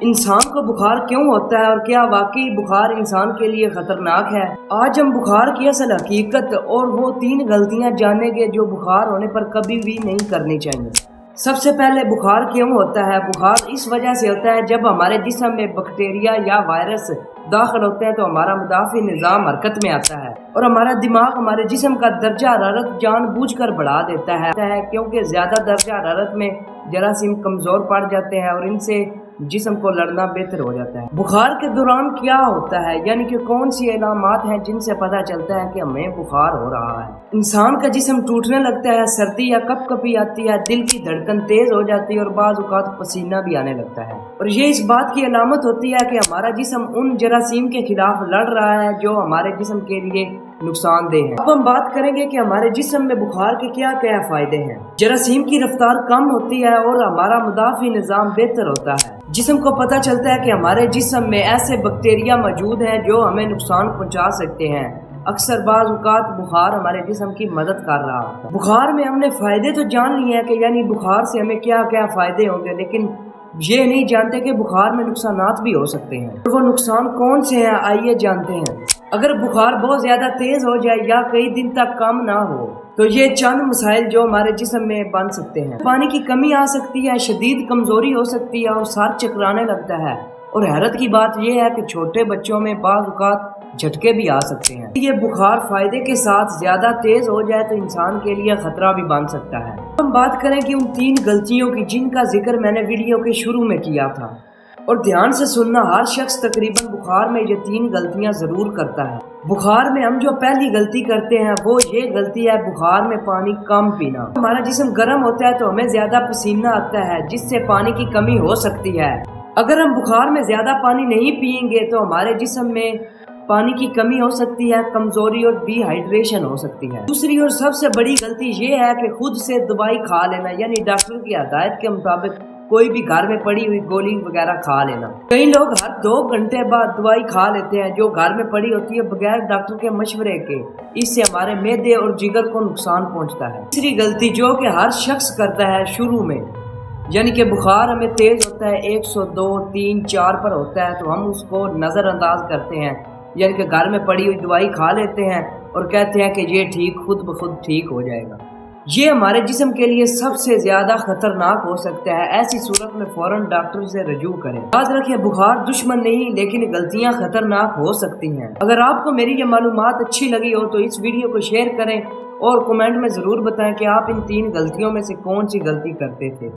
انسان کو بخار کیوں ہوتا ہے اور کیا واقعی بخار انسان کے لیے خطرناک ہے؟ آج ہم بخار کی اصل حقیقت اور وہ 3 غلطیاں جانیں گے جو بخار ہونے پر کبھی بھی نہیں کرنی چاہیے۔ سب سے پہلے بخار کیوں ہوتا ہے؟ بخار اس وجہ سے ہوتا ہے جب ہمارے جسم میں بیکٹیریا یا وائرس داخل ہوتے ہیں تو ہمارا مدافع نظام حرکت میں آتا ہے اور ہمارا دماغ ہمارے جسم کا درجہ حرارت جان بوجھ کر بڑھا دیتا ہے کیونکہ زیادہ درجہ حرارت میں جراثیم کمزور پڑ جاتے ہیں اور ان سے جسم کو لڑنا بہتر ہو جاتا ہے۔ بخار کے دوران کیا ہوتا ہے، یعنی کہ کون سی علامات ہیں جن سے پتہ چلتا ہے کہ ہمیں بخار ہو رہا ہے؟ انسان کا جسم ٹوٹنے لگتا ہے، سردی یا کپ کپی آتی ہے، دل کی دھڑکن تیز ہو جاتی ہے اور بعض اوقات پسینہ بھی آنے لگتا ہے، اور یہ اس بات کی علامت ہوتی ہے کہ ہمارا جسم ان جراثیم کے خلاف لڑ رہا ہے جو ہمارے جسم کے لیے نقصان دہ ہے۔ اب ہم بات کریں گے کہ ہمارے جسم میں بخار کے کیا کیا فائدے ہیں۔ جراثیم کی رفتار کم ہوتی ہے اور ہمارا مدافع نظام بہتر ہوتا ہے۔ جسم کو پتہ چلتا ہے کہ ہمارے جسم میں ایسے بیکٹیریا موجود ہیں جو ہمیں نقصان پہنچا سکتے ہیں۔ اکثر بعض اوقات بخار ہمارے جسم کی مدد کر رہا ہوتا ہے۔ بخار میں ہم نے فائدے تو جان لیے ہیں کہ یعنی بخار سے ہمیں کیا کیا فائدے ہوں گے، لیکن یہ نہیں جانتے کہ بخار میں نقصانات بھی ہو سکتے ہیں۔ وہ نقصان کون سے ہیں، آئیے جانتے ہیں۔ اگر بخار بہت زیادہ تیز ہو جائے یا کئی دن تک کم نہ ہو تو یہ چند مسائل جو ہمارے جسم میں بن سکتے ہیں۔ پانی کی کمی آ سکتی ہے، شدید کمزوری ہو سکتی ہے اور سر چکرانے لگتا ہے، اور حیرت کی بات یہ ہے کہ چھوٹے بچوں میں بعض اوقات جھٹکے بھی آ سکتے ہیں۔ یہ بخار فائدے کے ساتھ زیادہ تیز ہو جائے تو انسان کے لیے خطرہ بھی بن سکتا ہے۔ ہم بات کریں کہ ان 3 غلطیوں کی جن کا ذکر میں نے ویڈیو کے شروع میں کیا تھا، اور دھیان سے سننا، ہر شخص تقریباً بخار میں یہ 3 غلطیاں ضرور کرتا ہے۔ بخار میں ہم جو پہلی غلطی کرتے ہیں وہ یہ غلطی ہے بخار میں پانی کم پینا۔ ہمارا جسم گرم ہوتا ہے تو ہمیں زیادہ پسینہ آتا ہے جس سے پانی کی کمی ہو سکتی ہے۔ اگر ہم بخار میں زیادہ پانی نہیں پئیں گے تو ہمارے جسم میں پانی کی کمی ہو سکتی ہے، کمزوری اور ڈی ہائیڈریشن ہو سکتی ہے۔ دوسری اور سب سے بڑی غلطی یہ ہے کہ خود سے دوائی کھا لینا، یعنی ڈاکٹر کی ہدایت کے مطابق کوئی بھی گھر میں پڑی ہوئی گولی وغیرہ کھا لینا۔ کئی لوگ ہر 2 گھنٹے بعد دوائی کھا لیتے ہیں جو گھر میں پڑی ہوتی ہے بغیر ڈاکٹر کے مشورے کے۔ اس سے ہمارے معدے اور جگر کو نقصان پہنچتا ہے۔ تیسری غلطی جو کہ ہر شخص کرتا ہے شروع میں، یعنی کہ بخار ہمیں تیز ہوتا ہے 102، 3، 4 پر ہوتا ہے تو ہم اس کو نظر انداز کرتے ہیں، یعنی کہ گھر میں پڑی ہوئی دوائی کھا لیتے ہیں اور کہتے ہیں کہ یہ خود بخود ٹھیک ہو جائے گا۔ یہ ہمارے جسم کے لیے سب سے زیادہ خطرناک ہو سکتا ہے۔ ایسی صورت میں فوراً ڈاکٹر سے رجوع کریں۔ یاد رکھیں، بخار دشمن نہیں، لیکن غلطیاں خطرناک ہو سکتی ہیں۔ اگر آپ کو میری یہ معلومات اچھی لگی ہو تو اس ویڈیو کو شیئر کریں اور کمنٹ میں ضرور بتائیں کہ آپ ان 3 غلطیوں میں سے کون سی غلطی کرتے تھے۔